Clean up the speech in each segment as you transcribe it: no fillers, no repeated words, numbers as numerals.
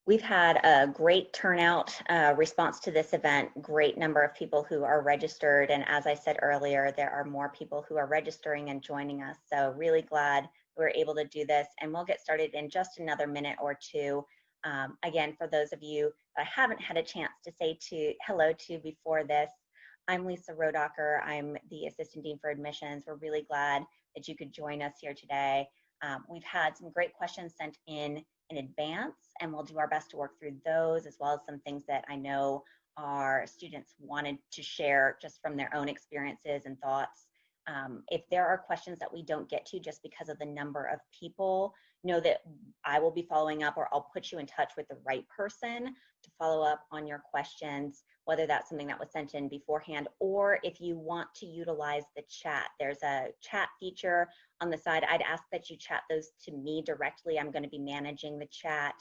We've had a great turnout response to this event, great number of people who are registered. And as I said earlier, there are more people who are registering and joining us. So really glad we're able to do this. And we'll get started in just another minute or two. Again, for those of you that I haven't had a chance to say hello to before this, I'm Lisa Rodacher. I'm the Assistant Dean for Admissions. We're really glad that you could join us here today. We've had some great questions sent in advance, and we'll do our best to work through those, as well as some things that I know our students wanted to share just from their own experiences and thoughts. If there are questions that we don't get to just because of the number of people, know that I will be following up, or I'll put you in touch with the right person to follow up on your questions, whether that's something that was sent in beforehand, or if you want to utilize the chat. There's a chat feature on the side. I'd ask that you chat those to me directly. I'm going to be managing the chat.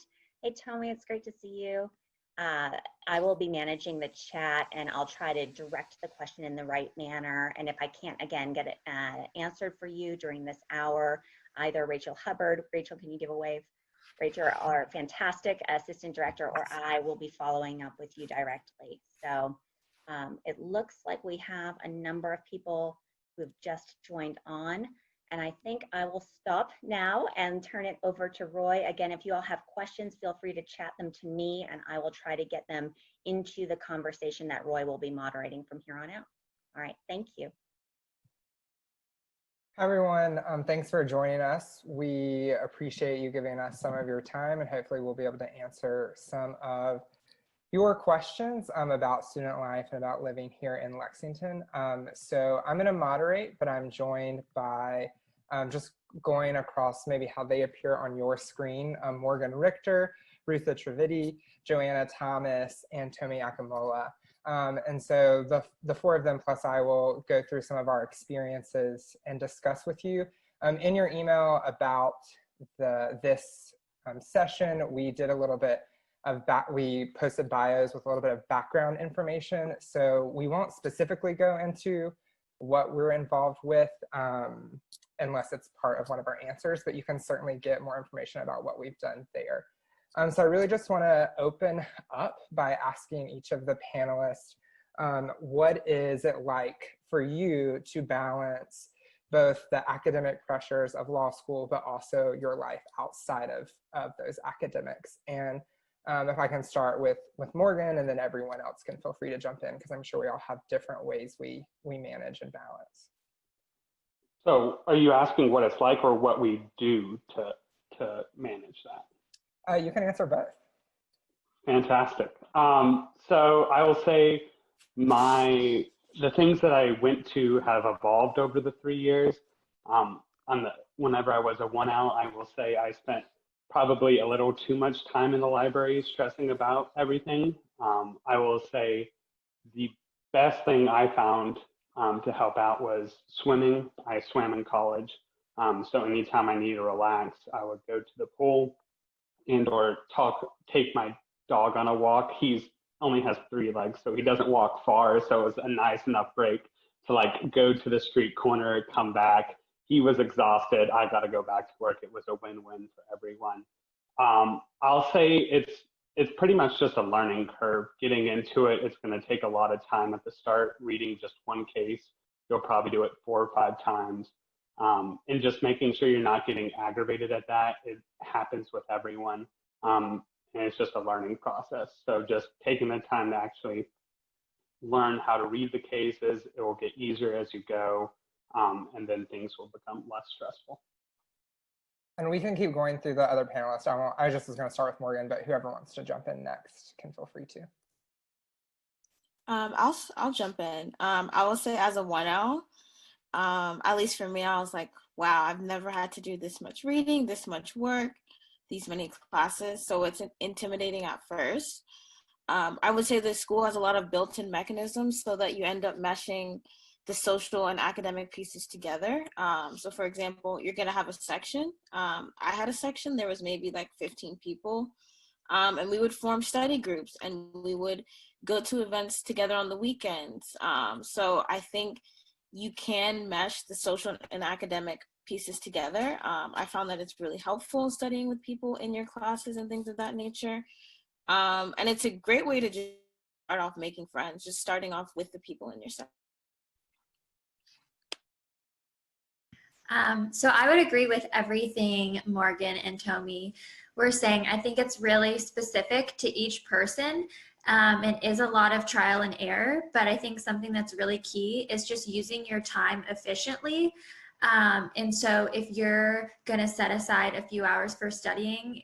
Hey, Tommy, it's great to see you. I will be managing the chat, and I'll try to direct the question in the right manner. And if I can't, again, get it answered for you during this hour, either Rachel Hubbard, Rachel, can you give a wave? Rachel, our fantastic assistant director, or I will be following up with you directly. So it looks like we have a number of people who have just joined on. And I think I will stop now and turn it over to Roy. Again, if you all have questions, feel free to chat them to me, and I will try to get them into the conversation that Roy will be moderating from here on out. All right, thank you. Hi, everyone. Thanks for joining us. We appreciate you giving us some of your time, and hopefully we'll be able to answer some of your questions about student life and about living here in Lexington. So I'm going to moderate, but I'm joined by just going across maybe how they appear on your screen. Morgan Richter, Rutha Trividi, Joanna Thomas, and Tomi Akamola. And so the four of them plus I will go through some of our experiences and discuss with you. In your email about this session, we did a little bit of we posted bios with a little bit of background information. So we won't specifically go into what we're involved with unless it's part of one of our answers, but you can certainly get more information about what we've done there. So I really just want to open up by asking each of the panelists, what is it like for you to balance both the academic pressures of law school, but also your life outside of those academics? And if I can start with Morgan, and then everyone else can feel free to jump in, because I'm sure we all have different ways we manage and balance. So are you asking what it's like or what we do to manage that? You can answer both. Fantastic. So I will say the things that I went to have evolved over the 3 years. Whenever I was a 1L, I will say I spent probably a little too much time in the library stressing about everything. I will say the best thing I found to help out was swimming. I swam in college. So anytime I needed to relax, I would go to the pool and or take my dog on a walk. He only has 3 legs, so he doesn't walk far. So it was a nice enough break to like go to the street corner, come back. He was exhausted. I got to go back to work. It was a win-win for everyone. I'll say it's pretty much just a learning curve. Getting into it, it's going to take a lot of time at the start. Reading just one case, you'll probably do it 4 or 5 times. And just making sure you're not getting aggravated at that. It happens with everyone. And it's just a learning process. So just taking the time to actually learn how to read the cases, it will get easier as you go. And then things will become less stressful. And we can keep going through the other panelists. I just was going to start with Morgan, but whoever wants to jump in next can feel free to. I'll jump in. I will say as a 1L, at least for me, I was like, wow, I've never had to do this much reading, this much work, these many classes. So it's intimidating at first. I would say the school has a lot of built-in mechanisms so that you end up meshing the social and academic pieces together. So for example, you're gonna have a section. I had a section, there was maybe like 15 people. And we would form study groups and we would go to events together on the weekends. So I think you can mesh the social and academic pieces together. I found that it's really helpful studying with people in your classes and things of that nature. And it's a great way to just start off making friends, just starting off with the people in your set. So I would agree with everything Morgan and Tommy were saying. I think it's really specific to each person, and is a lot of trial and error, but I think something that's really key is just using your time efficiently. And so if you're going to set aside a few hours for studying,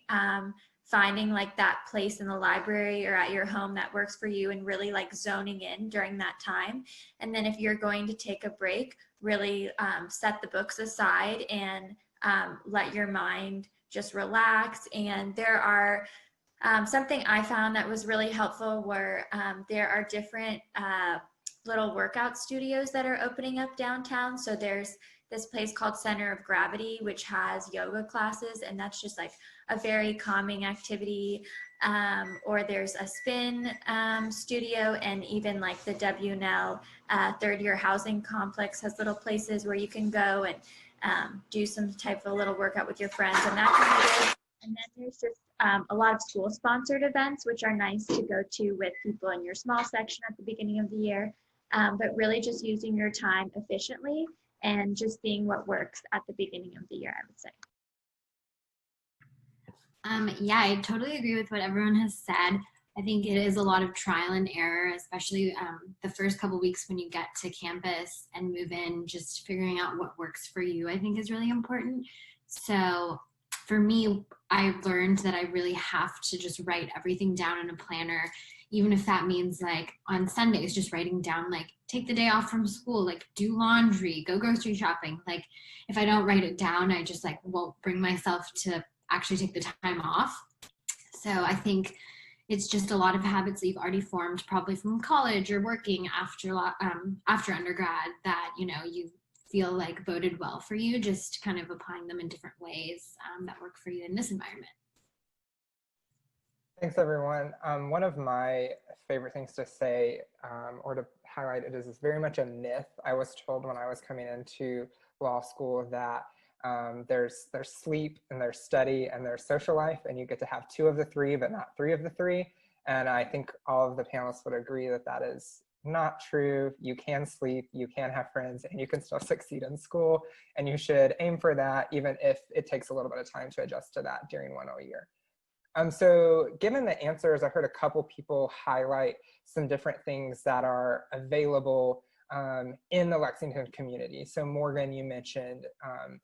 finding like that place in the library or at your home that works for you and really like zoning in during that time. And then if you're going to take a break, really set the books aside and let your mind just relax. And there are something I found that was really helpful where there are different little workout studios that are opening up downtown. So there's this place called Center of Gravity, which has yoga classes, and that's just like a very calming activity. Or there's a spin studio, and even like the W&L third year housing complex has little places where you can go and do some type of little workout with your friends, and that can be good. And then there's just a lot of school sponsored events, which are nice to go to with people in your small section at the beginning of the year. But really just using your time efficiently and just seeing what works at the beginning of the year, I would say. Yeah, I totally agree with what everyone has said. I think it is a lot of trial and error, especially the first couple weeks when you get to campus and move in, just figuring out what works for you, I think is really important. So for me, I learned that I really have to just write everything down in a planner, even if that means like on Sundays, just writing down, like take the day off from school, like do laundry, go grocery shopping. Like if I don't write it down, I just like won't bring myself to actually take the time off. So I think it's just a lot of habits that you've already formed probably from college or working after undergrad that, you know, you feel like boded well for you, just kind of applying them in different ways that work for you in this environment. Thanks, everyone. One of my favorite things to say or to highlight, it is very much a myth. I was told when I was coming into law school that there's sleep and there's study and there's social life, and you get to have 2 of the 3, but not 3 of the 3. And I think all of the panelists would agree that that is not true. You can sleep, you can have friends, and you can still succeed in school. And you should aim for that, even if it takes a little bit of time to adjust to that during 1L year. So given the answers, I heard a couple people highlight some different things that are available in the Lexington community. So Morgan, you mentioned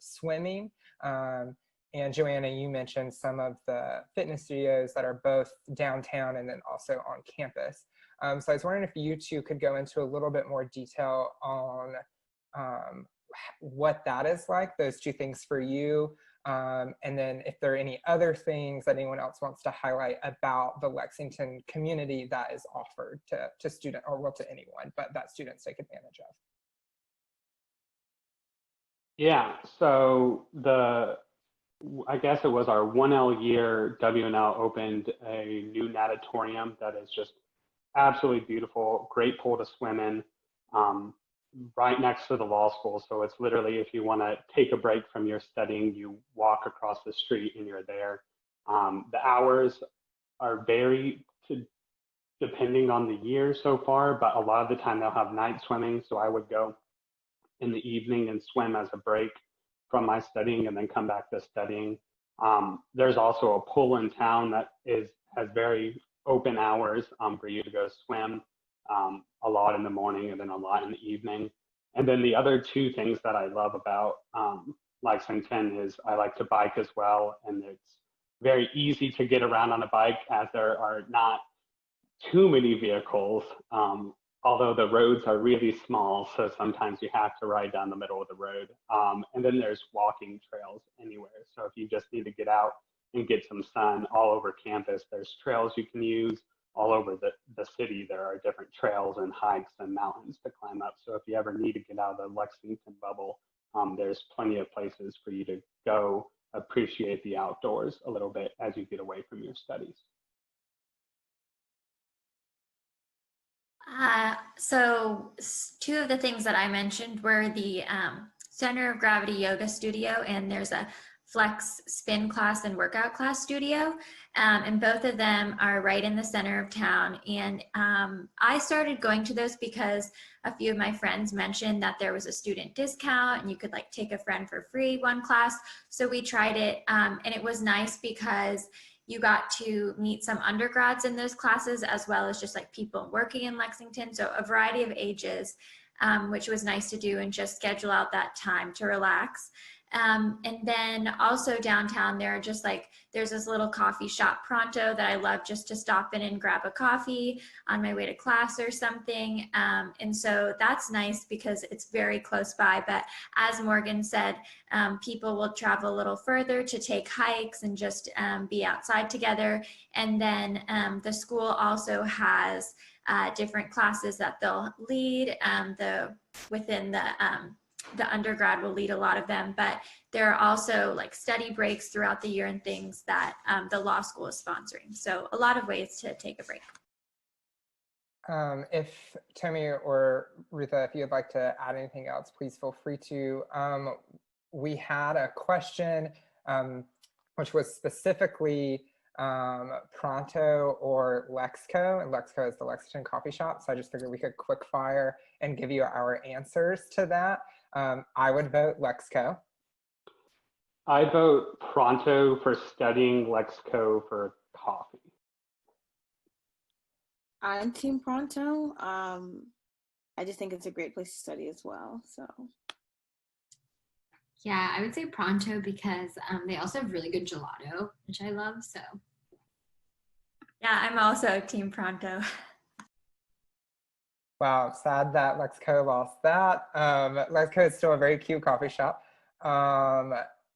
swimming, and Joanna, you mentioned some of the fitness studios that are both downtown and then also on campus. So I was wondering if you two could go into a little bit more detail on what that is like, those 2 things for you. And then if there are any other things that anyone else wants to highlight about the Lexington community that is offered to student, or well, to anyone, but that students take advantage of. Yeah, so I guess it was our 1L year, W&L opened a new natatorium that is just absolutely beautiful, great pool to swim in, right next to the law school. So it's literally, if you want to take a break from your studying, you walk across the street and you're there. The hours are varied depending on the year so far, but a lot of the time they'll have night swimming. So I would go in the evening and swim as a break from my studying and then come back to studying. There's also a pool in town that has very open hours for you to go swim, a lot in the morning and then a lot in the evening. And then the other 2 things that I love about Lexington is I like to bike as well, and it's very easy to get around on a bike as there are not too many vehicles, although the roads are really small, so sometimes you have to ride down the middle of the road. And then there's walking trails anywhere. So if you just need to get out and get some sun all over campus, there's trails you can use. All over the city, there are different trails and hikes and mountains to climb up. So if you ever need to get out of the Lexington bubble, there's plenty of places for you to go appreciate the outdoors a little bit as you get away from your studies. So 2 of the things that I mentioned were the Center of Gravity Yoga Studio, and there's a flex spin class and workout class studio. And both of them are right in the center of town. And I started going to those because a few of my friends mentioned that there was a student discount and you could like take a friend for free one class. So we tried it, and it was nice because you got to meet some undergrads in those classes, as well as just like people working in Lexington. So a variety of ages, which was nice to do and just schedule out that time to relax. And then also downtown, there's this little coffee shop, Pronto, that I love just to stop in and grab a coffee on my way to class or something. And so that's nice because it's very close by. But as Morgan said, people will travel a little further to take hikes and just be outside together. And then the school also has different classes that they'll lead. The undergrad will lead a lot of them, but there are also like study breaks throughout the year and things that the law school is sponsoring. So a lot of ways to take a break. If Tommy or Rutha, if you'd like to add anything else, please feel free to. We had a question, which was specifically Pronto or Lexco, and Lexco is the Lexington coffee shop. So I just figured we could quick fire and give you our answers to that. I would vote Lexco. I vote Pronto for studying, Lexco for coffee. I'm Team Pronto. I just think it's a great place to study as well. So. Yeah, I would say Pronto because they also have really good gelato, which I love. So. Yeah, I'm also Team Pronto. Wow, sad that Lexco lost that. Lexco is still a very cute coffee shop.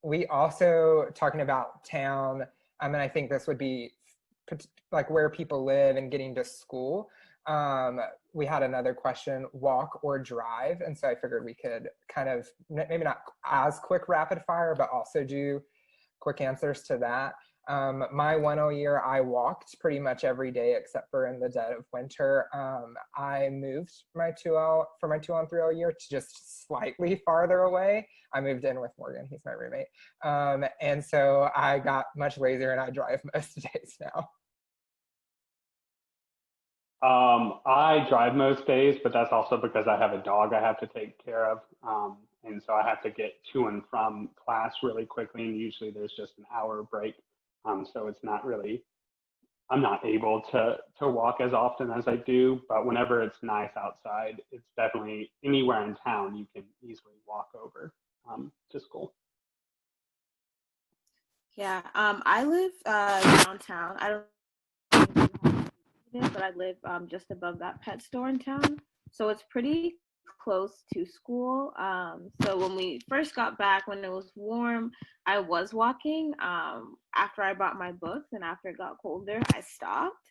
We also, talking about town, and I think this would be like where people live and getting to school. We had another question, walk or drive. And so I figured we could kind of, maybe not as quick rapid fire, but also do quick answers to that. My 1L year, I walked pretty much every day except for in the dead of winter. I moved my 2L for my 2L and 3L year to just slightly farther away. I moved in with Morgan, he's my roommate. And so I got much lazier and I drive most days now. I drive most days, but that's also because I have a dog I have to take care of. And so I have to get to and from class really quickly. And usually there's just an hour break. So it's not really, I'm not able to walk as often as I do, but whenever it's nice outside, it's definitely anywhere in town you can easily walk over to school. Yeah, I live downtown. I don't, but I live just above that pet store in town, so it's pretty close to school. So when we first got back, when it was warm, I was walking. After I bought my books and after it got colder, I stopped.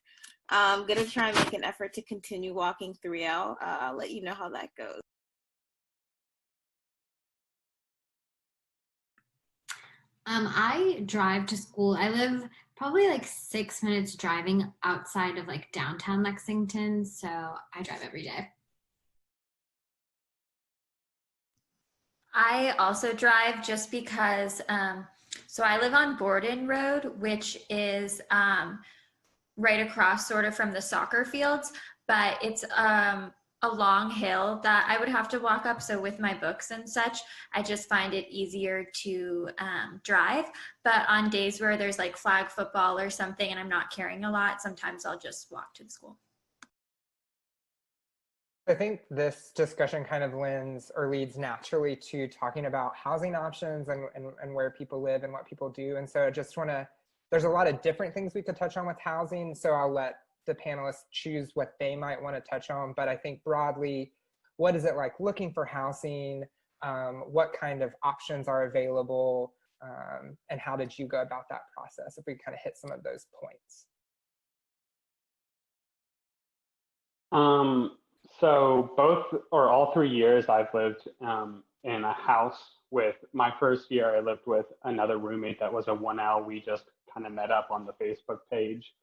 I'm gonna try and make an effort to continue walking 3L. I'll let you know how that goes. I drive to school. I live probably like 6 minutes driving outside of like downtown Lexington, so I drive every day. I also drive just because, so I live on Borden Road, which is right across sort of from the soccer fields, but it's a long hill that I would have to walk up. So with my books and such, I just find it easier to drive. But on days where there's like flag football or something and I'm not carrying a lot, sometimes I'll just walk to the school. I think this discussion kind of leads naturally to talking about housing options and where people live and what people do. And so I just there's a lot of different things we could touch on with housing. So I'll let the panelists choose what they might want to touch on. But I think broadly, what is it like looking for housing? What kind of options are available? And how did you go about that process? If we kind of hit some of those points. So all 3 years I've lived in a house with, my first year I lived with another roommate that was a 1L. We just kind of met up on the Facebook page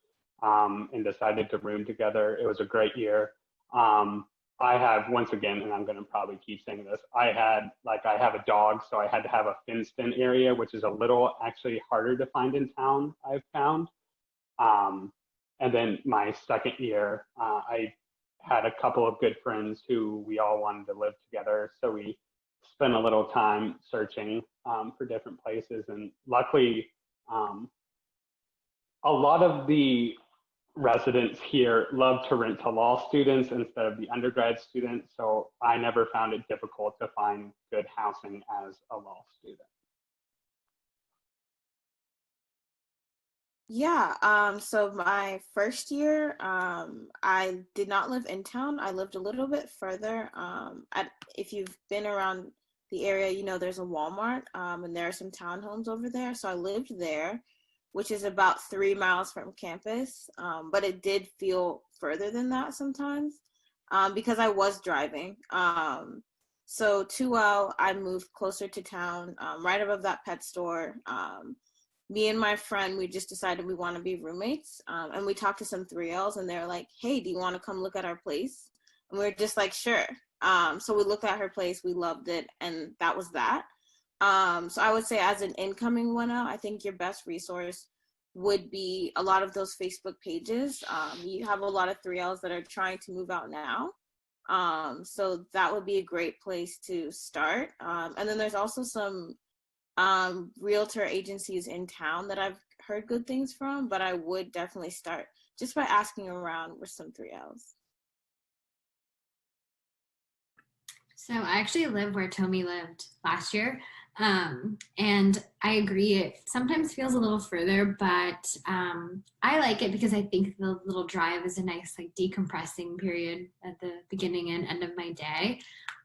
and decided to room together. It was a great year. I have, once again, and I'm going to probably keep saying this, I have a dog, so I had to have a fenced-in area, which is a little actually harder to find in town, I've found. And then my second year, I had a couple of good friends who we all wanted to live together. So we spent a little time searching for different places. And luckily, a lot of the residents here love to rent to law students instead of the undergrad students. So I never found it difficult to find good housing as a law student. Yeah, so my first year, I did not live in town. I lived a little bit further. If you've been around the area, you know there's a Walmart, and there are some townhomes over there. So I lived there, which is about 3 miles from campus, but it did feel further than that sometimes because I was driving. So 2L, I moved closer to town, right above that pet store. Me and my friend, we just decided we want to be roommates. And we talked to some 3Ls and they're like, hey, do you want to come look at our place? And we are just like, sure. So we looked at her place, we loved it, and that was that. So I would say as an incoming 1L, I think your best resource would be a lot of those Facebook pages. You have a lot of 3Ls that are trying to move out now. So that would be a great place to start. And then there's also some realtor agencies in town that I've heard good things from, but I would definitely start just by asking around with some 3Ls. So I actually live where Tomi lived last year. And I agree, it sometimes feels a little further, but I like it because I think the little drive is a nice like decompressing period at the beginning and end of my day.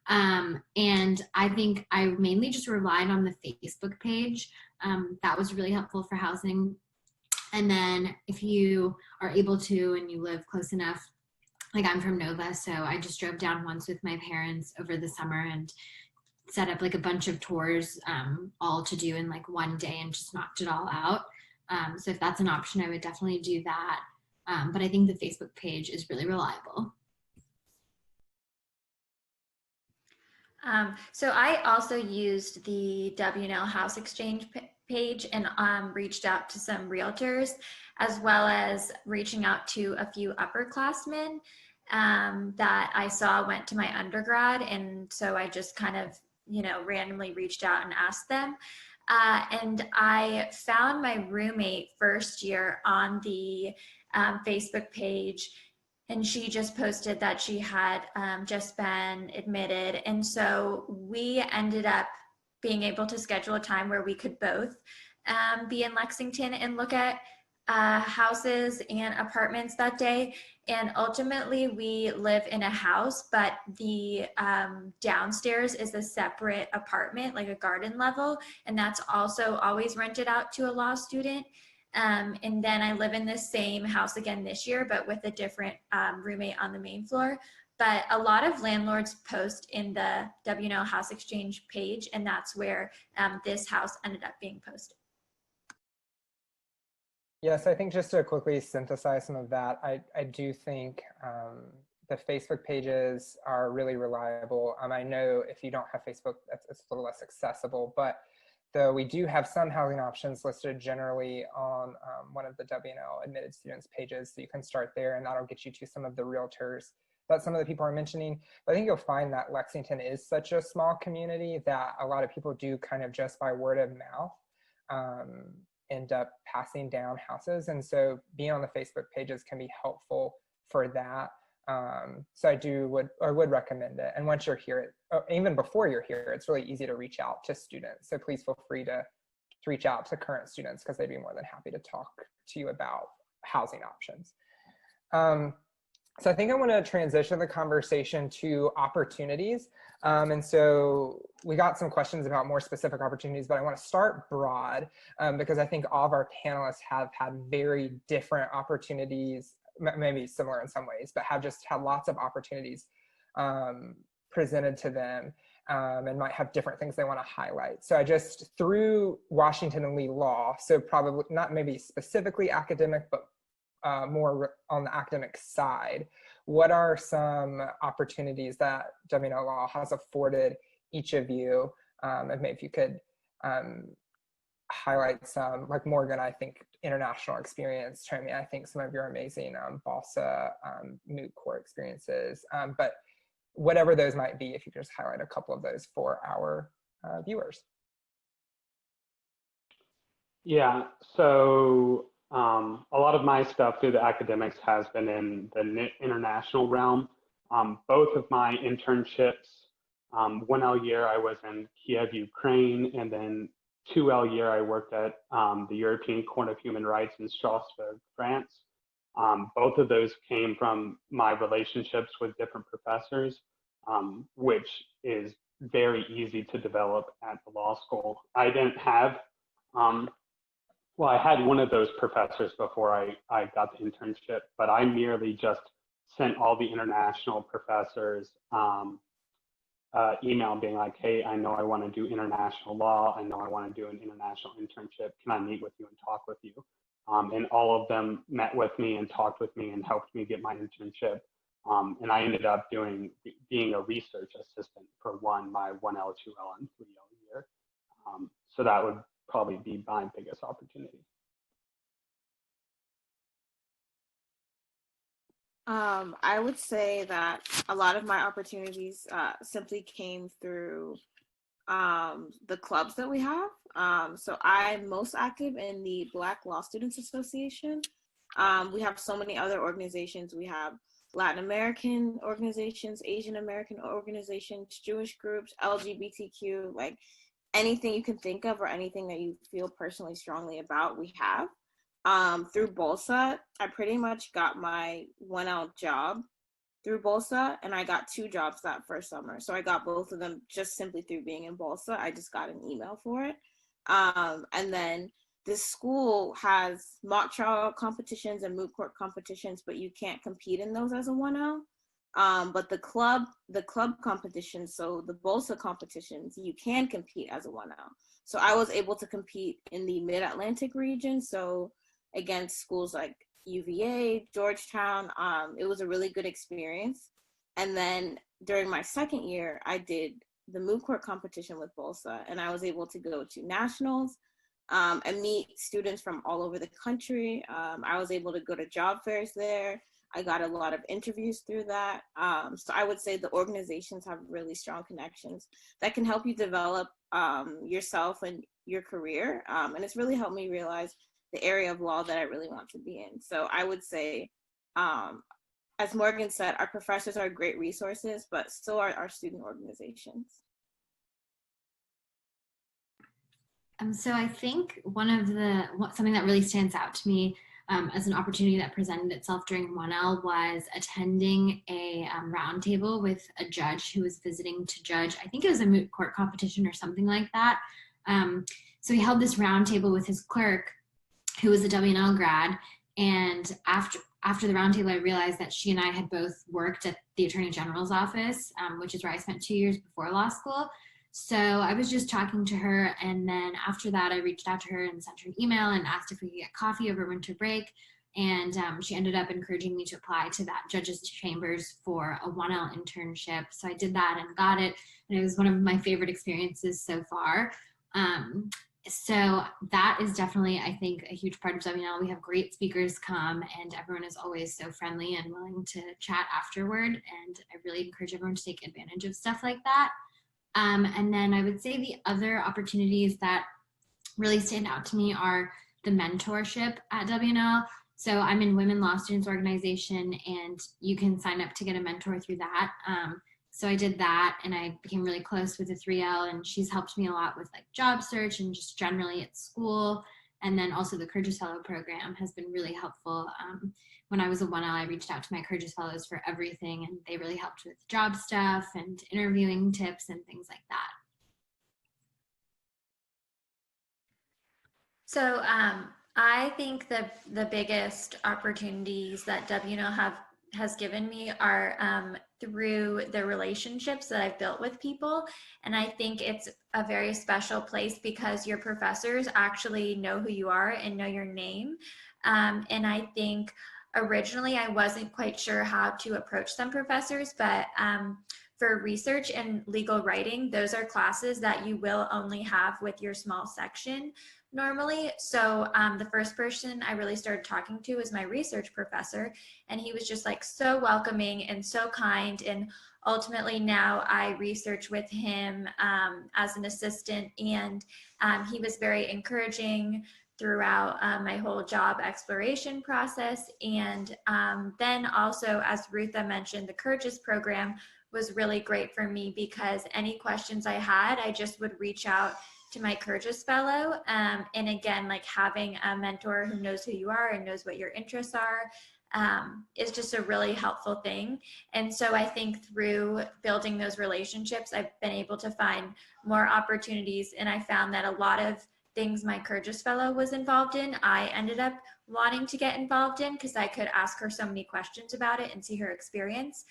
And I think I mainly just relied on the Facebook page. That was really helpful for housing. And then if you are able to and you live close enough, like I'm from Nova, so I just drove down once with my parents over the summer and set up like a bunch of tours all to do in like one day and just knocked it all out. So if that's an option, I would definitely do that. But I think the Facebook page is really reliable. So I also used the W&L House Exchange page and reached out to some realtors, as well as reaching out to a few upperclassmen that I saw went to my undergrad. And so I just kind of, randomly reached out and asked them. And I found my roommate first year on the Facebook page. And she just posted that she had just been admitted. And so we ended up being able to schedule a time where we could both be in Lexington and look at houses and apartments that day. And ultimately we live in a house, but the downstairs is a separate apartment, like a garden level. And that's also always rented out to a law student. And then I live in the same house again this year, but with a different roommate on the main floor. But a lot of landlords post in the W&L House Exchange page, and that's where this house ended up being posted. Yes, I think just to quickly synthesize some of that, I do think the Facebook pages are really reliable. I know if you don't have Facebook, it's a little less accessible, but though we do have some housing options listed generally on one of the W&L admitted students pages, so you can start there and that'll get you to some of the realtors that some of the people are mentioning. But I think you'll find that Lexington is such a small community that a lot of people do kind of just by word of mouth end up passing down houses. And so being on the Facebook pages can be helpful for that. So I would recommend it. And once you're here, even before you're here, it's really easy to reach out to students. So please feel free to reach out to current students because they'd be more than happy to talk to you about housing options. So I think I want to transition the conversation to opportunities. And so we got some questions about more specific opportunities, but I want to start broad because I think all of our panelists have had very different opportunities, maybe similar in some ways, but have just had lots of opportunities presented to them and might have different things they want to highlight. So I just, through Washington and Lee Law, so probably not maybe specifically academic, but more on the academic side, what are some opportunities that W&L Law has afforded each of you? And maybe if you could highlight some, like Morgan, I think international experience. Tomi, I think some of your amazing balsa moot court experiences. But whatever those might be, if you could just highlight a couple of those for our viewers. Yeah, so a lot of my stuff through the academics has been in the international realm. Both of my internships, 1L year I was in Kiev, Ukraine, and then 2L year I worked at the European Court of Human Rights in Strasbourg, France. Both of those came from my relationships with different professors, which is very easy to develop at the law school. I didn't have, well, I had one of those professors before I got the internship, but I merely just sent all the international professors email being like, hey, I know I want to do international law. I know I want to do an international internship. Can I meet with you and talk with you? And all of them met with me and talked with me and helped me get my internship. And I ended up being a research assistant for my 1L, 2L, and 3L year. So that would probably be my biggest opportunity. I would say that a lot of my opportunities simply came through the clubs that we have. So I'm most active in the Black Law Students Association. We have so many other organizations. We have Latin American organizations, Asian American organizations, Jewish groups, LGBTQ, like anything you can think of or anything that you feel personally strongly about, we have. Through BOLSA, I pretty much got my 1L job through BOLSA, and I got 2 jobs that first summer. So I got both of them just simply through being in BOLSA. I just got an email for it. And then this school has mock trial competitions and moot court competitions, but you can't compete in those as a 1L. But the club competitions, so the BOLSA competitions, you can compete as a 1L. So I was able to compete in the Mid-Atlantic region, so against schools like UVA, Georgetown. It was a really good experience. And then during my second year, I did the moot court competition with BOLSA, and I was able to go to nationals and meet students from all over the country. I was able to go to job fairs there. I got a lot of interviews through that. So I would say the organizations have really strong connections that can help you develop yourself and your career. And it's really helped me realize the area of law that I really want to be in. So I would say, as Morgan said, our professors are great resources, but so are our student organizations. So I think something that really stands out to me as an opportunity that presented itself during 1L was attending a roundtable with a judge who was visiting to judge, I think it was a moot court competition or something like that. So he held this roundtable with his clerk, who was a W&L grad, and after the roundtable, I realized that she and I had both worked at the Attorney General's office, which is where I spent 2 years before law school. So I was just talking to her, and then after that, I reached out to her and sent her an email and asked if we could get coffee over winter break, and she ended up encouraging me to apply to that judge's chambers for a 1L internship. So I did that and got it, and it was one of my favorite experiences so far. So that is definitely, I think, a huge part of W&L. We have great speakers come, and everyone is always so friendly and willing to chat afterward. And I really encourage everyone to take advantage of stuff like that. And then I would say the other opportunities that really stand out to me are the mentorship at W&L. So I'm in Women Law Students Organization, and you can sign up to get a mentor through that. So I did that, and I became really close with the 3L, and she's helped me a lot with like job search and just generally at school. And then also the Curtis Fellow program has been really helpful. When I was a 1L, I reached out to my Curtis Fellows for everything, and they really helped with job stuff and interviewing tips and things like that. So I think the biggest opportunities that W&L has given me are through the relationships that I've built with people. And I think it's a very special place because your professors actually know who you are and know your name. And I think originally I wasn't quite sure how to approach some professors, but for research and legal writing, those are classes that you will only have with your small section normally. So the first person I really started talking to was my research professor, and he was just like so welcoming and so kind. And ultimately now I research with him as an assistant, and he was very encouraging throughout my whole job exploration process. And then also, as Rutha mentioned, the Curtis program was really great for me, because any questions I had, I just would reach out to my Curtis fellow. And again, like having a mentor who knows who you are and knows what your interests are is just a really helpful thing. And so I think through building those relationships, I've been able to find more opportunities. And I found that a lot of things my Curtis fellow was involved in, I ended up wanting to get involved in, because I could ask her so many questions about it and see her experience.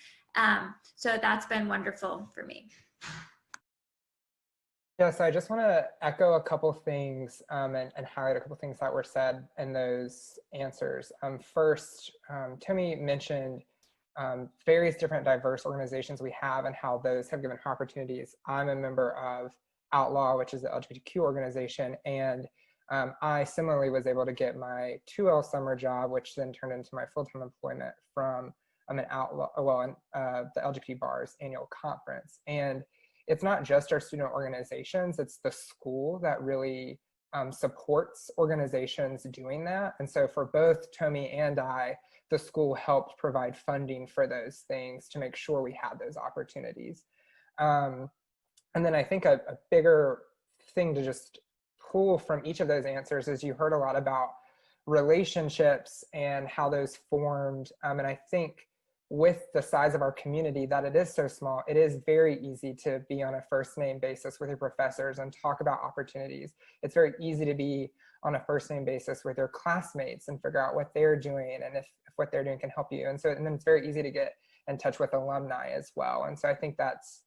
So that's been wonderful for me. Yeah, so I just want to echo a couple things and highlight a couple things that were said in those answers. First, Tommy mentioned various different diverse organizations we have and how those have given her opportunities. I'm a member of Outlaw, which is the LGBTQ organization, and I similarly was able to get my 2L summer job, which then turned into my full-time employment from an Outlaw, the LGBT Bar's annual conference. And it's not just our student organizations, it's the school that really supports organizations doing that. And so for both Tommy and I, the school helped provide funding for those things to make sure we had those opportunities. And then I think a bigger thing to just pull from each of those answers is you heard a lot about relationships and how those formed. And I think with the size of our community, that it is so small, it is very easy to be on a first name basis with your professors and talk about opportunities. It's very easy to be on a first name basis with your classmates and figure out what they're doing and if what they're doing can help you. And then it's very easy to get in touch with alumni as well. And so I think that's,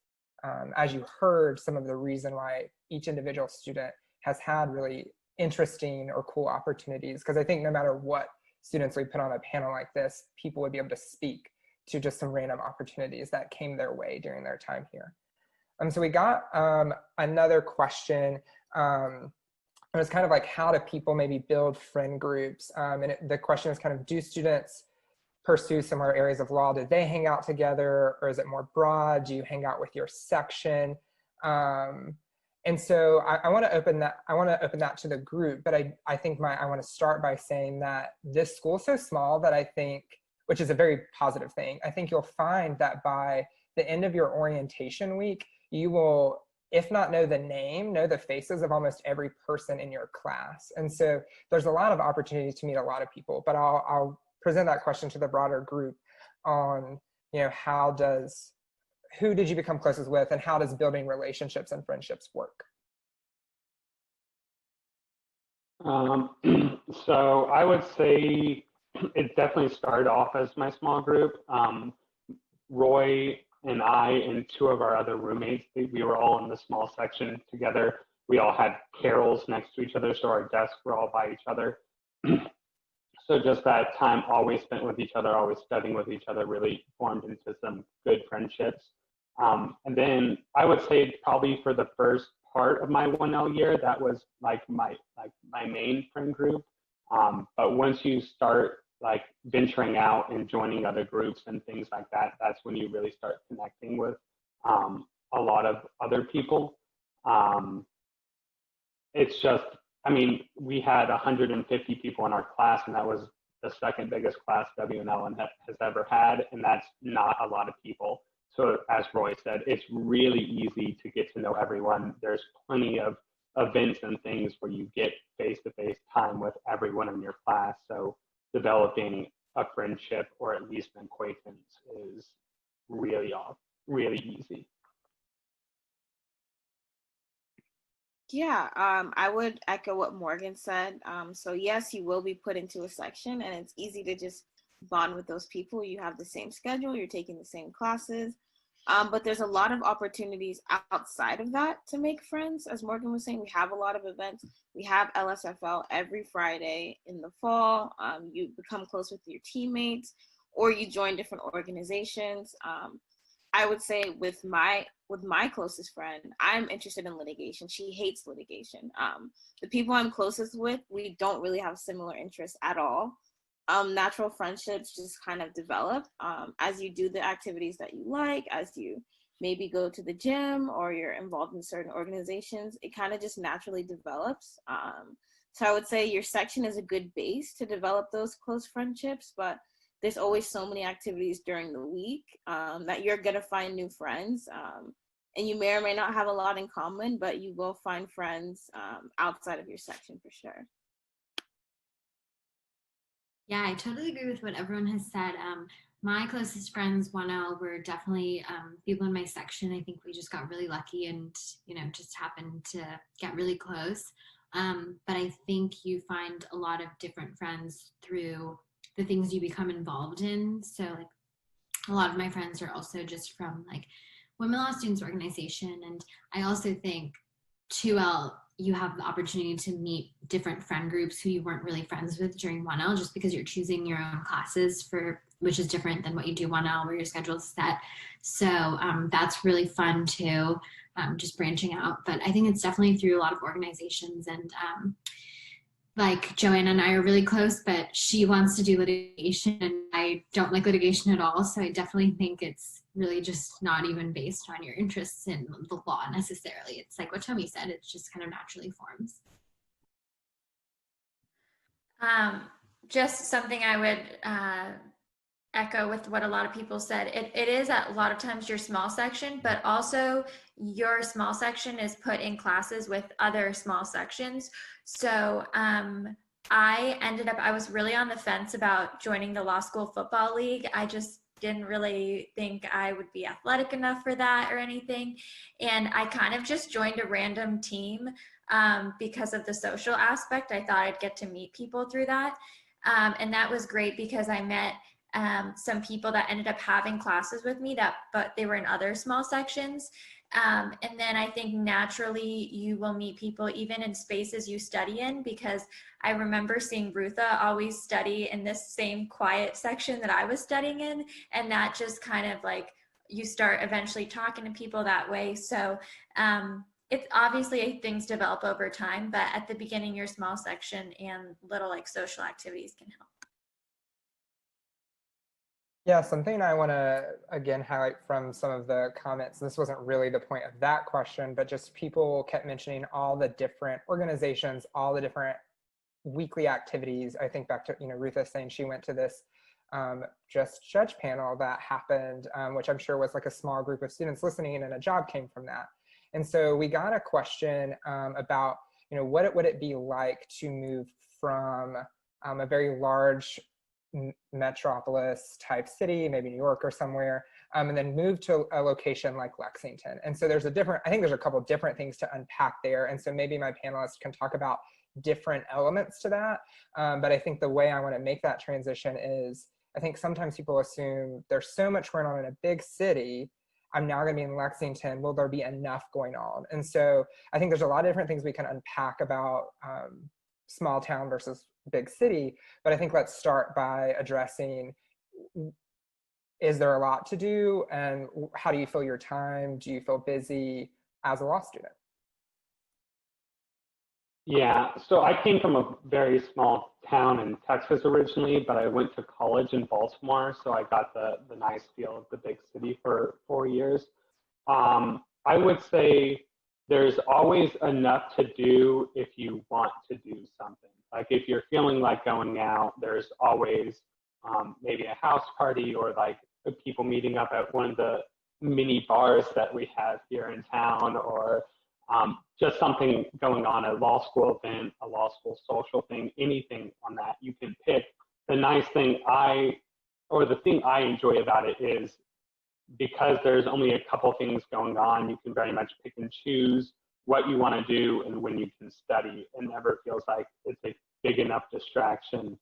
as you heard, some of the reason why each individual student has had really interesting or cool opportunities. Because I think no matter what students we put on a panel like this, people would be able to speak to just some random opportunities that came their way during their time here. So we got another question. It was kind of like, how do people maybe build friend groups? The question is kind of, do students pursue similar areas of law? Do they hang out together, or is it more broad? Do you hang out with your section? And so I want to open that. I want to open that to the group, but I think I want to start by saying that this school is so small that I think, which is a very positive thing, I think you'll find that by the end of your orientation week, you will, if not know the name, know the faces of almost every person in your class. And so there's a lot of opportunities to meet a lot of people, but I'll present that question to the broader group on, who did you become closest with, and how does building relationships and friendships work? So I would say it definitely started off as my small group. Roy and I and two of our other roommates, we were all in the small section together. We all had carrels next to each other, so our desks were all by each other. So just that time always spent with each other, always studying with each other, really formed into some good friendships. And then I would say probably for the first part of my 1L year, that was like my main friend group. But once you start like venturing out and joining other groups and things like that, that's when you really start connecting with a lot of other people. It's just, we had 150 people in our class, and that was the second biggest class W&L has ever had, and that's not a lot of people. So as Roy said, it's really easy to get to know everyone. There's plenty of events and things where you get face-to-face time with everyone in your class. So developing a friendship or at least an acquaintance is really easy. Yeah, I would echo what Morgan said. So yes, you will be put into a section, and it's easy to just bond with those people. You have the same schedule, you're taking the same classes. But there's a lot of opportunities outside of that to make friends. As Morgan was saying, we have a lot of events. We have LSFL every Friday in the fall. You become close with your teammates, or you join different organizations. I would say with my closest friend, I'm interested in litigation. She hates litigation. The people I'm closest with, we don't really have similar interests at all. Natural friendships just kind of develop as you do the activities that you like, as you maybe go to the gym or you're involved in certain organizations. It kind of just naturally develops. So I would say your section is a good base to develop those close friendships, but there's always so many activities during the week that you're going to find new friends. And you may or may not have a lot in common, but you will find friends outside of your section for sure. Yeah, I totally agree with what everyone has said. My closest friends, 1L, were definitely people in my section. I think we just got really lucky and, just happened to get really close. But I think you find a lot of different friends through the things you become involved in. So like a lot of my friends are also just from like Women Law Students Organization. And I also think 2L, you have the opportunity to meet different friend groups who you weren't really friends with during 1L, just because you're choosing your own classes which is different than what you do 1L where your schedule is set. So that's really fun too, just branching out. But I think it's definitely through a lot of organizations, and like Joanna and I are really close, but she wants to do litigation and I don't like litigation at all. So I definitely think it's really just not even based on your interests in the law necessarily. It's like what Tommy said, it's just kind of naturally forms. Just something I would echo with what a lot of people said. It is a lot of times your small section, but also your small section is put in classes with other small sections. So I was really on the fence about joining the law school football league. I just didn't really think I would be athletic enough for that or anything. And I kind of just joined a random team because of the social aspect. I thought I'd get to meet people through that. And that was great because I met some people that ended up having classes with me but they were in other small sections. And then I think naturally you will meet people even in spaces you study in, because I remember seeing Rutha always study in this same quiet section that I was studying in. And that just kind of like, you start eventually talking to people that way. So it's obviously things develop over time, but at the beginning, your small section and little like social activities can help. Yeah, something I want to, again, highlight from some of the comments, this wasn't really the point of that question, but just people kept mentioning all the different organizations, all the different weekly activities. I think back to, Rutha saying she went to this just judge panel that happened, which I'm sure was like a small group of students listening, and a job came from that. And so we got a question about, what would it be like to move from a very large metropolis type city, maybe New York or somewhere, and then move to a location like Lexington. And so I think there's a couple of different things to unpack there. And so maybe my panelists can talk about different elements to that. But I think the way I want to make that transition is, I think sometimes people assume there's so much going on in a big city, I'm now going to be in Lexington, will there be enough going on? And so I think there's a lot of different things we can unpack about small town versus big city, but I think let's start by addressing, is there a lot to do, and how do you fill your time? Do you feel busy as a law student? Yeah, so I came from a very small town in Texas originally, but I went to college in Baltimore, so I got the nice feel of the big city for 4 years. I would say there's always enough to do if you want to do something. Like if you're feeling like going out, there's always maybe a house party, or like people meeting up at one of the mini bars that we have here in town, or just something going on, a law school event, a law school social thing, anything on that you can pick. The nice thing the thing I enjoy about it is, because there's only a couple things going on, you can very much pick and choose what you want to do and when you can study. It never feels like it's a big enough distraction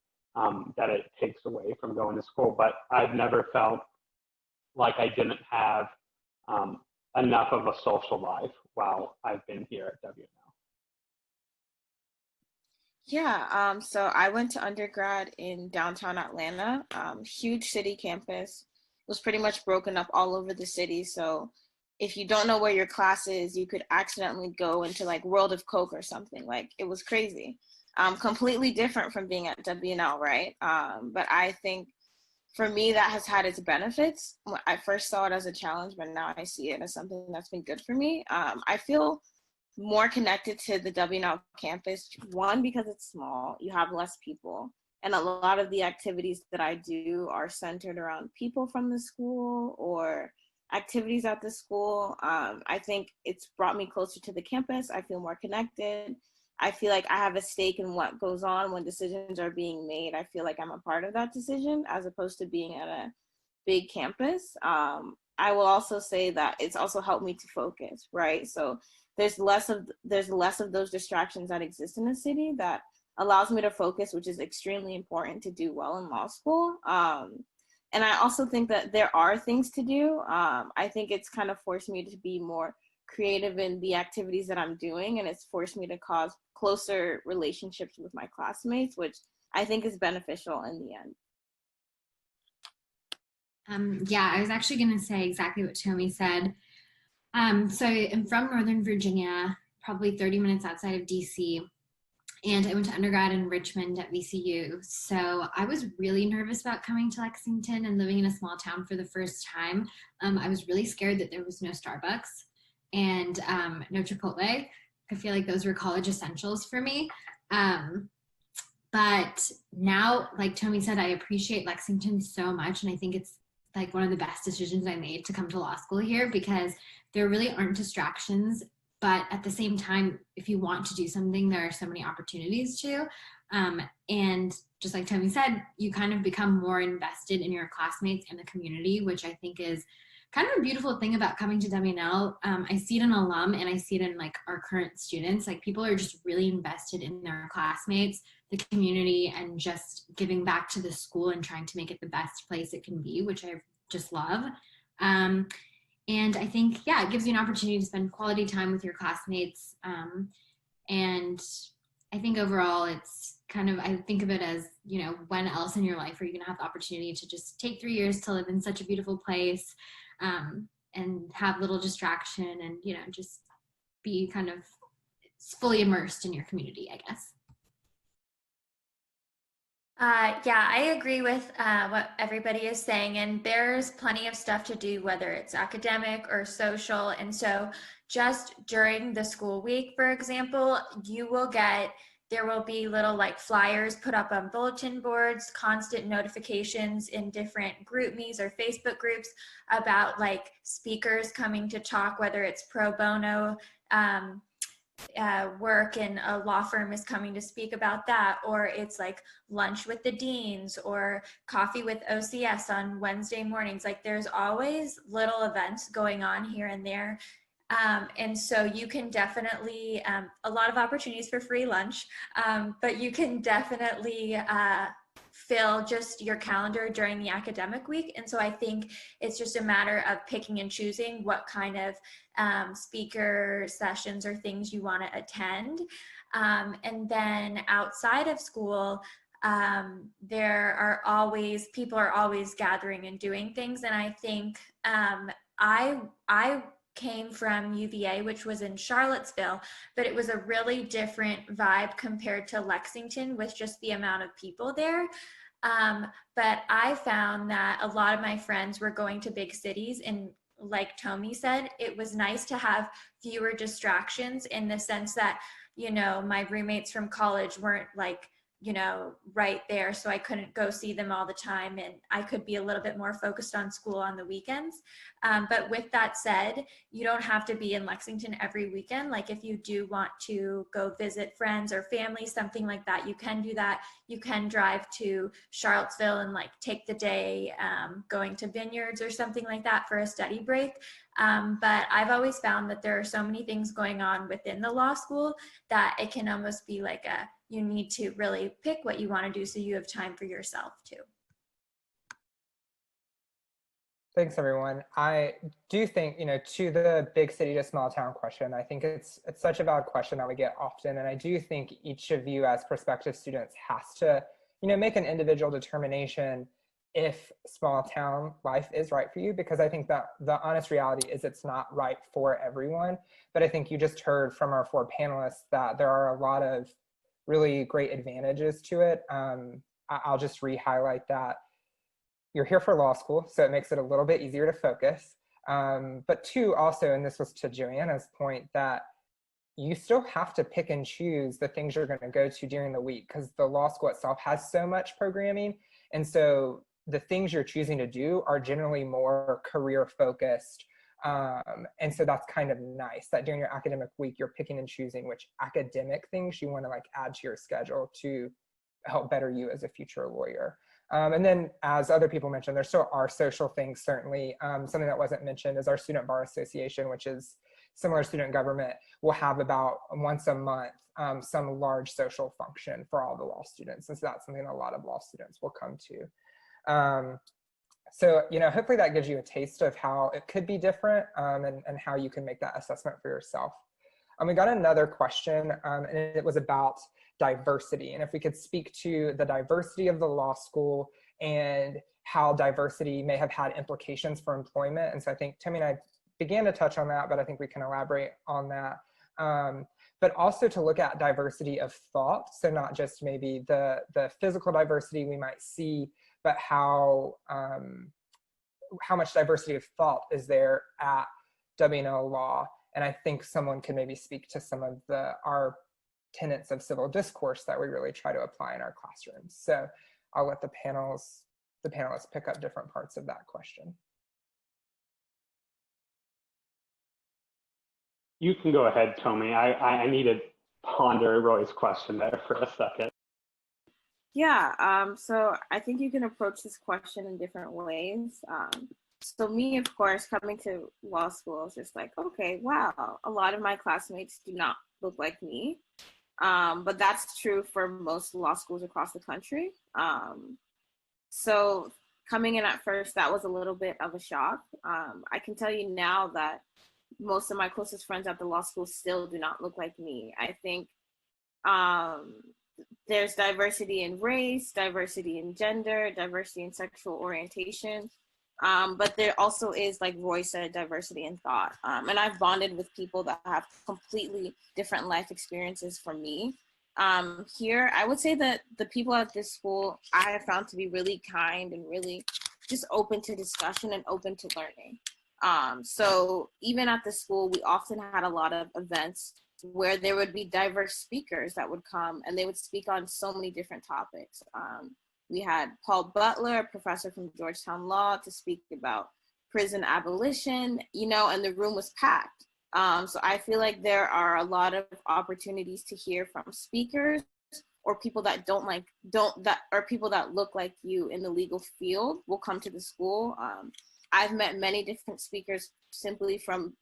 that it takes away from going to school. But I've never felt like I didn't have enough of a social life while I've been here at W&L. Yeah, so I went to undergrad in downtown Atlanta, huge city campus. It was pretty much broken up all over the city. So if you don't know where your class is, you could accidentally go into like World of Coke or something. Like, it was crazy. Completely different from being at W&L, right? But I think for me, that has had its benefits. I first saw it as a challenge, but now I see it as something that's been good for me. I feel more connected to the W&L campus, one, because it's small, you have less people, and a lot of the activities that I do are centered around people from the school or activities at the school. I think it's brought me closer to the campus. I feel more connected. I feel like I have a stake in what goes on when decisions are being made. I feel like I'm a part of that decision as opposed to being at a big campus. I will also say that it's also helped me to focus, right? So there's less of those distractions that exist in the city that allows me to focus, which is extremely important to do well in law school. And I also think that there are things to do. I think it's kind of forced me to be more creative in the activities that I'm doing, and it's forced me to cause closer relationships with my classmates, which I think is beneficial in the end. Yeah, I was actually going to say exactly what Tommy said. So I'm from Northern Virginia, probably 30 minutes outside of DC, and I went to undergrad in Richmond at VCU. So I was really nervous about coming to Lexington and living in a small town for the first time. I was really scared that there was no Starbucks and no Chipotle. I feel like those were college essentials for me. But now, like Tommy said, I appreciate Lexington so much, and I think it's like one of the best decisions I made to come to law school here, because there really aren't distractions, but at the same time, if you want to do something, there are so many opportunities to. And just like Tommy said, you kind of become more invested in your classmates and the community, which I think is kind of a beautiful thing about coming to W&L. I see it in alum, and I see it in like our current students. Like, people are just really invested in their classmates, the community, and just giving back to the school and trying to make it the best place it can be, which I just love. And I think, yeah, it gives you an opportunity to spend quality time with your classmates. And I think overall it's kind of, I think of it as, you know, when else in your life are you going to have the opportunity to just take 3 years to live in such a beautiful place, and have little distraction and, you know, just be kind of fully immersed in your community, I guess. Yeah, I agree with what everybody is saying, and there's plenty of stuff to do, whether it's academic or social. And so just during the school week, for example, there will be little like flyers put up on bulletin boards, constant notifications in different group me's or Facebook groups about like speakers coming to talk, whether it's pro bono work and a law firm is coming to speak about that, or it's like lunch with the deans or coffee with OCS on Wednesday mornings. Like, there's always little events going on here and there. And so you can definitely, a lot of opportunities for free lunch, but you can definitely fill just your calendar during the academic week. And so I think it's just a matter of picking and choosing what kind of speaker sessions or things you want to attend. And then outside of school, people are always gathering and doing things. And I think I came from UVA, which was in Charlottesville, but it was a really different vibe compared to Lexington with just the amount of people there. But I found that a lot of my friends were going to big cities, and like Tommy said, it was nice to have fewer distractions in the sense that, you know, my roommates from college weren't like, you know, right there, so I couldn't go see them all the time, and I could be a little bit more focused on school on the weekends. But with that said, you don't have to be in Lexington every weekend. Like, if you do want to go visit friends or family, something like that, you can do that. You can drive to Charlottesville and like take the day going to Vineyards or something like that for a study break. But I've always found that there are so many things going on within the law school that it can almost be like you need to really pick what you want to do so you have time for yourself too. Thanks, everyone. I do think, to the big city to small town question, I think it's such a valid question that we get often. And I do think each of you as prospective students has to, make an individual determination if small town life is right for you, because I think that the honest reality is it's not right for everyone. But I think you just heard from our 4 panelists that there are a lot of really great advantages to it. I'll just re-highlight that you're here for law school, so it makes it a little bit easier to focus. But 2, also, and this was to Joanna's point, that you still have to pick and choose the things you're going to go to during the week, because the law school itself has so much programming. And so the things you're choosing to do are generally more career focused. And so that's kind of nice that during your academic week, you're picking and choosing which academic things you want to add to your schedule to help better you as a future lawyer. And then, as other people mentioned, there still are social things, certainly. Something that wasn't mentioned is our Student Bar Association, which is similar to student government, will have about once a month some large social function for all the law students. And so that's something a lot of law students will come to. So, hopefully that gives you a taste of how it could be different and how you can make that assessment for yourself. We got another question, and it was about diversity, and if we could speak to the diversity of the law school and how diversity may have had implications for employment. And so I think Tammy and I began to touch on that, but I think we can elaborate on that. But also to look at diversity of thought, so not just maybe the physical diversity we might see, but how much diversity of thought is there at W&L Law. And I think someone can maybe speak to some of our tenets of civil discourse that we really try to apply in our classrooms. So I'll let the panelists pick up different parts of that question. You can go ahead, Tommy. I need to ponder Roy's question there for a second. Yeah, so I think you can approach this question in different ways. So me, of course, coming to law school is just like, okay, wow, a lot of my classmates do not look like me. But that's true for most law schools across the country. So coming in at first, that was a little bit of a shock. I can tell you now that most of my closest friends at the law school still do not look like me. I think there's diversity in race, diversity in gender, diversity in sexual orientation. But there also is, like Roy said, diversity in thought. And I've bonded with people that have completely different life experiences from me. Here, I would say that the people at this school, I have found to be really kind and really just open to discussion and open to learning. So even at the school, we often had a lot of events where there would be diverse speakers that would come and they would speak on so many different topics. We had Paul Butler, a professor from Georgetown Law, to speak about prison abolition, and the room was packed. So I feel like there are a lot of opportunities to hear from speakers or people that people that look like you in the legal field will come to the school. I've met many different speakers simply from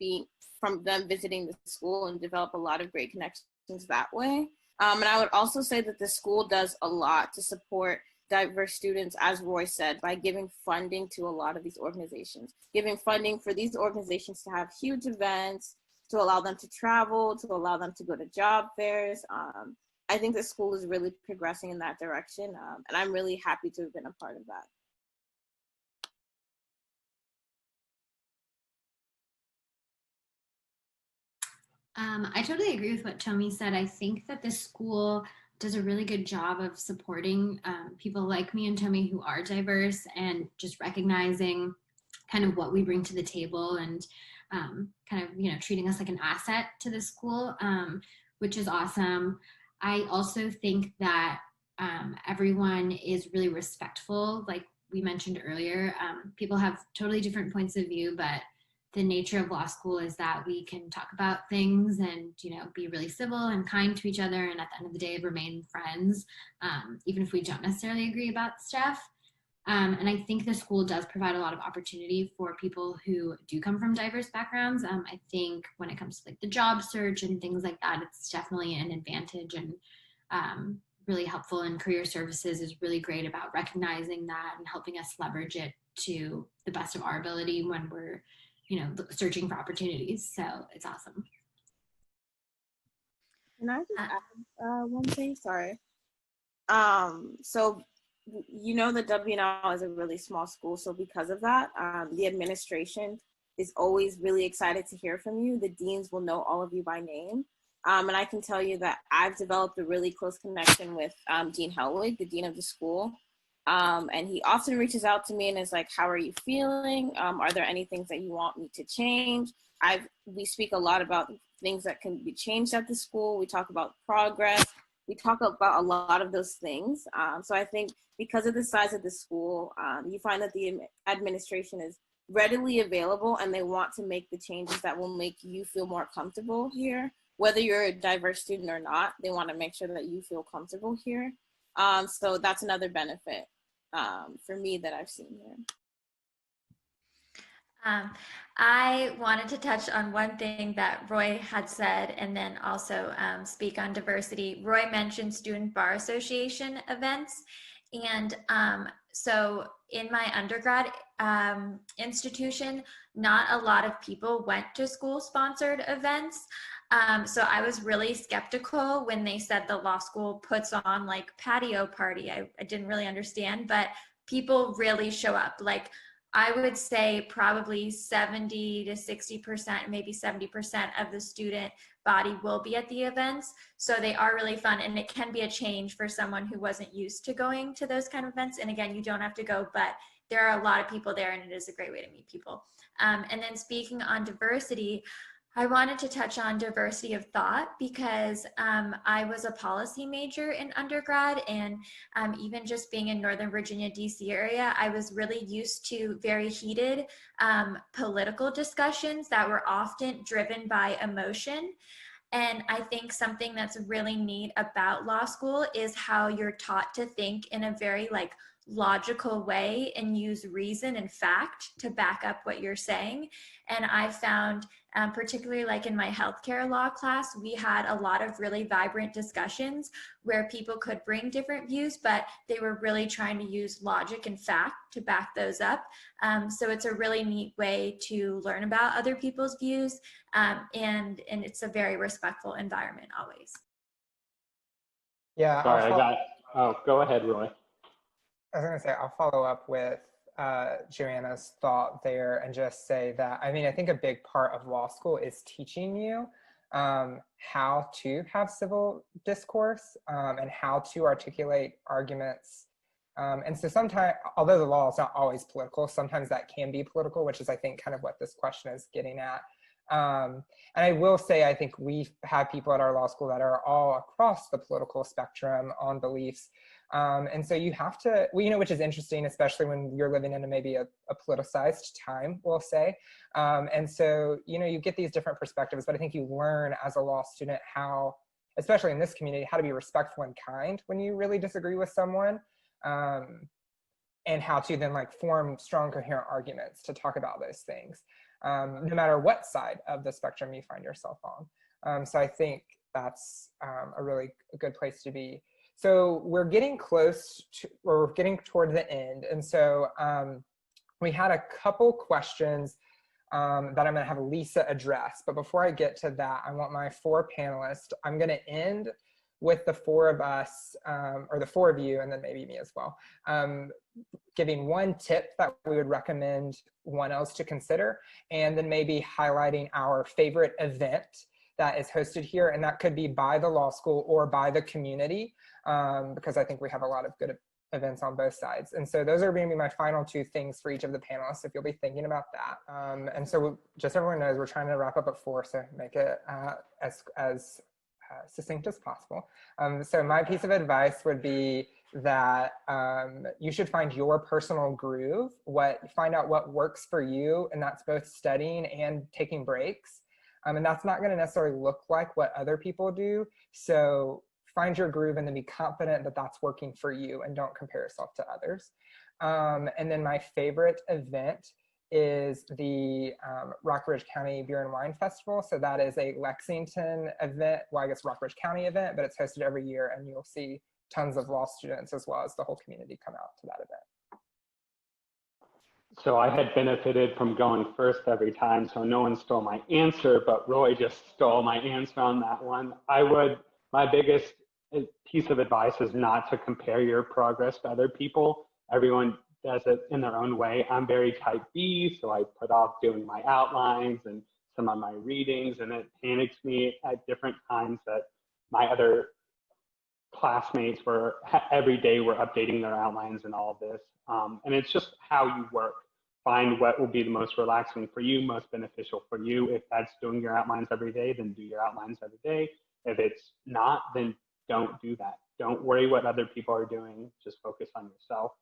them visiting the school and develop a lot of great connections that way. And I would also say that the school does a lot to support diverse students, as Roy said, by giving funding to a lot of these organizations, giving funding for these organizations to have huge events, to allow them to travel, to allow them to go to job fairs. I think the school is really progressing in that direction, and I'm really happy to have been a part of that. I totally agree with what Tommy said. I think that the school does a really good job of supporting people like me and Tommy who are diverse and just recognizing kind of what we bring to the table and kind of, treating us like an asset to the school, which is awesome. I also think that everyone is really respectful. Like we mentioned earlier, people have totally different points of view, but the nature of law school is that we can talk about things and, be really civil and kind to each other. And at the end of the day, remain friends, even if we don't necessarily agree about stuff. And I think the school does provide a lot of opportunity for people who do come from diverse backgrounds. I think when it comes to the job search and things like that, it's definitely an advantage and really helpful. And career services is really great about recognizing that and helping us leverage it to the best of our ability when we're, searching for opportunities. So it's awesome. Can I just add one thing? Sorry. So the W&L is a really small school, so because of that, the administration is always really excited to hear from you. The deans will know all of you by name. And I can tell you that I've developed a really close connection with Dean Helwig, the dean of the school. And he often reaches out to me and is like, how are you feeling? Are there any things that you want me to change? We speak a lot about things that can be changed at the school. We talk about progress. We talk about a lot of those things. So I think because of the size of the school, you find that the administration is readily available and they want to make the changes that will make you feel more comfortable here. Whether you're a diverse student or not, they want to make sure that you feel comfortable here. So that's another benefit for me that I've seen here. I wanted to touch on one thing that Roy had said and then also speak on diversity. Roy mentioned Student Bar Association events. And so in my undergrad institution, not a lot of people went to school-sponsored events. So I was really skeptical when they said the law school puts on like patio party. I didn't really understand, but people really show up. Like I would say probably 70 to 60%, maybe 70% of the student body will be at the events. So they are really fun, and it can be a change for someone who wasn't used to going to those kind of events. And again, you don't have to go, but there are a lot of people there and it is a great way to meet people. And then speaking on diversity, I wanted to touch on diversity of thought because I was a policy major in undergrad, and even just being in Northern Virginia, DC area, I was really used to very heated political discussions that were often driven by emotion. And I think something that's really neat about law school is how you're taught to think in a very logical way and use reason and fact to back up what you're saying. And I found, particularly in my healthcare law class, we had a lot of really vibrant discussions where people could bring different views, but they were really trying to use logic and fact to back those up. So it's a really neat way to learn about other people's views, and it's a very respectful environment always. Yeah. Sorry, go ahead, Roy. I was going to say, I'll follow up with Joanna's thought there and just say that, I think a big part of law school is teaching you how to have civil discourse and how to articulate arguments. And so sometimes, although the law is not always political, sometimes that can be political, which is, I think, kind of what this question is getting at. And I will say, I think we have people at our law school that are all across the political spectrum on beliefs. And so you have to, which is interesting, especially when you're living in maybe a politicized time, we'll say. And so, you get these different perspectives, but I think you learn as a law student how, especially in this community, how to be respectful and kind when you really disagree with someone, and how to then form strong, coherent arguments to talk about those things, no matter what side of the spectrum you find yourself on. So I think that's a really good place to be. So we're getting we're getting toward the end. And so we had a couple questions that I'm gonna have Lisa address. But before I get to that, I want my four panelists, I'm gonna end with the four of us, or the four of you, and then maybe me as well, giving one tip that we would recommend one else to consider, and then maybe highlighting our favorite event that is hosted here, and that could be by the law school or by the community, because I think we have a lot of good events on both sides. And so those are going to be my final two things for each of the panelists, if you'll be thinking about that. And so just so everyone knows, we're trying to wrap up at 4, so make it as succinct as possible. So my piece of advice would be that you should find your personal groove, find out what works for you, and that's both studying and taking breaks. And that's not going to necessarily look like what other people do. So find your groove and then be confident that that's working for you, and don't compare yourself to others. And then my favorite event is the Rockbridge County Beer and Wine Festival. So that is a Lexington event, well, I guess Rockbridge County event, but it's hosted every year, and you'll see tons of law students as well as the whole community come out to that event. So I had benefited from going first every time, so no one stole my answer, but Roy just stole my answer on that one. My biggest piece of advice is not to compare your progress to other people. Everyone does it in their own way. I'm very type B, so I put off doing my outlines and some of my readings, and it panics me at different times that my other classmates were every day were updating their outlines and all of this. And it's just how you work. Find what will be the most relaxing for you, most beneficial for you. If that's doing your outlines every day, then do your outlines every day. If it's not, then don't do that. Don't worry what other people are doing. Just focus on yourself.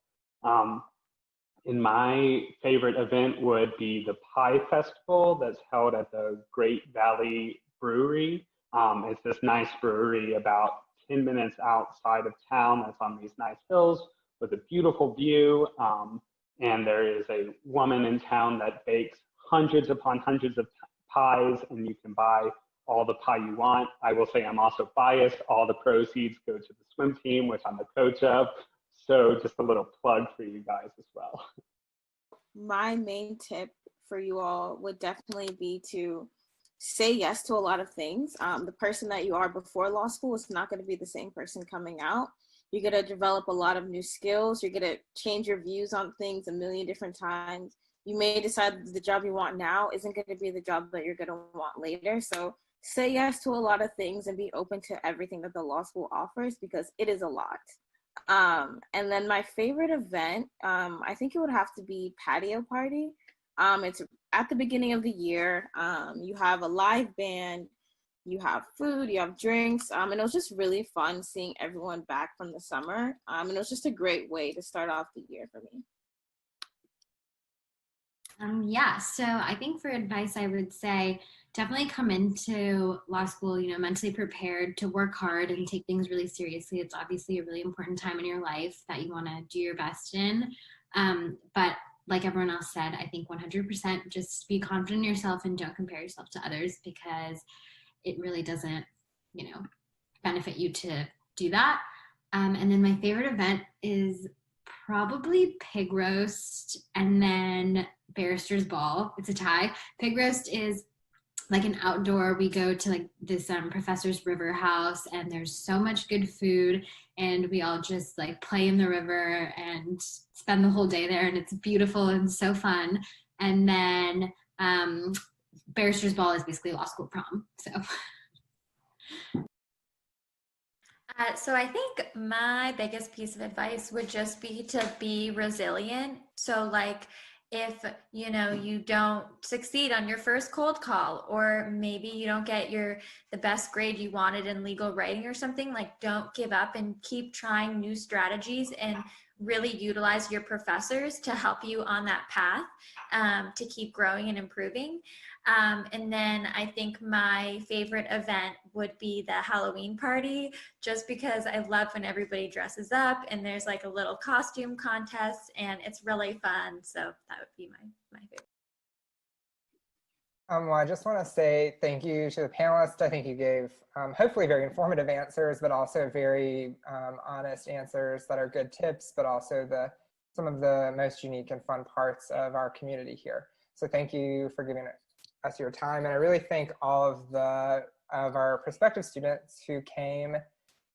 And my favorite event would be the Pie Festival that's held at the Great Valley Brewery. It's this nice brewery about 10 minutes outside of town that's on these nice hills with a beautiful view. And there is a woman in town that bakes hundreds upon hundreds of pies, and you can buy all the pie you want. I will say I'm also biased. All the proceeds go to the swim team, which I'm the coach of. So just a little plug for you guys as well. My main tip for you all would definitely be to say yes to a lot of things. The person that you are before law school is not going to be the same person coming out. You're going to develop a lot of new skills. You're going to change your views on things a million different times. You may decide the job you want now isn't going to be the job that you're going to want later. So say yes to a lot of things and be open to everything that the law school offers, because it is a lot. And then my favorite event, I think it would have to be Patio Party. It's at the beginning of the year. You have a live band, you have food, you have drinks, and it was just really fun seeing everyone back from the summer. And it was just a great way to start off the year for me. Yeah, so I think for advice, I would say definitely come into law school, mentally prepared to work hard and take things really seriously. It's obviously a really important time in your life that you want to do your best in. But like everyone else said, I think 100% just be confident in yourself and don't compare yourself to others, because it really doesn't, benefit you to do that. And then my favorite event is probably pig roast and then barrister's ball. It's a tie. Pig roast is like an outdoor, we go to like this professor's river house, and there's so much good food, and we all just like play in the river and spend the whole day there, and it's beautiful and so fun. And then barrister's ball is basically law school prom. So I think my biggest piece of advice would just be to be resilient. So like if you don't succeed on your first cold call, or maybe you don't get the best grade you wanted in legal writing or something, like don't give up and keep trying new strategies and really utilize your professors to help you on that path to keep growing and improving. And then I think my favorite event would be the Halloween party, just because I love when everybody dresses up and there's like a little costume contest and it's really fun. So that would be my favorite. Well, I just want to say thank you to the panelists. I think you gave hopefully very informative answers, but also very honest answers that are good tips, but also some of the most unique and fun parts of our community here. So thank you for giving us your time. And I really thank all of our prospective students who came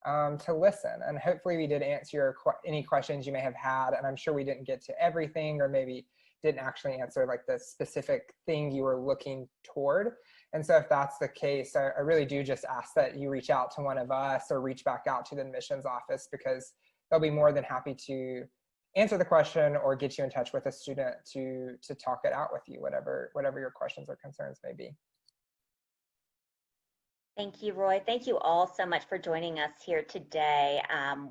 to listen. And hopefully we did answer any questions you may have had. And I'm sure we didn't get to everything, or maybe didn't actually answer like the specific thing you were looking toward. And so if that's the case, I really do just ask that you reach out to one of us or reach back out to the admissions office, because they'll be more than happy to answer the question or get you in touch with a student to talk it out with you, whatever your questions or concerns may be. Thank you, Roy. Thank you all so much for joining us here today.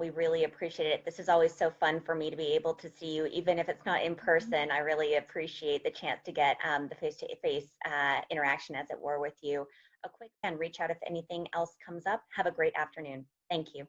We really appreciate it. This is always so fun for me to be able to see you, even if it's not in person. I really appreciate the chance to get the face-to-face interaction, as it were, with you. A quick and reach out if anything else comes up. Have a great afternoon. Thank you.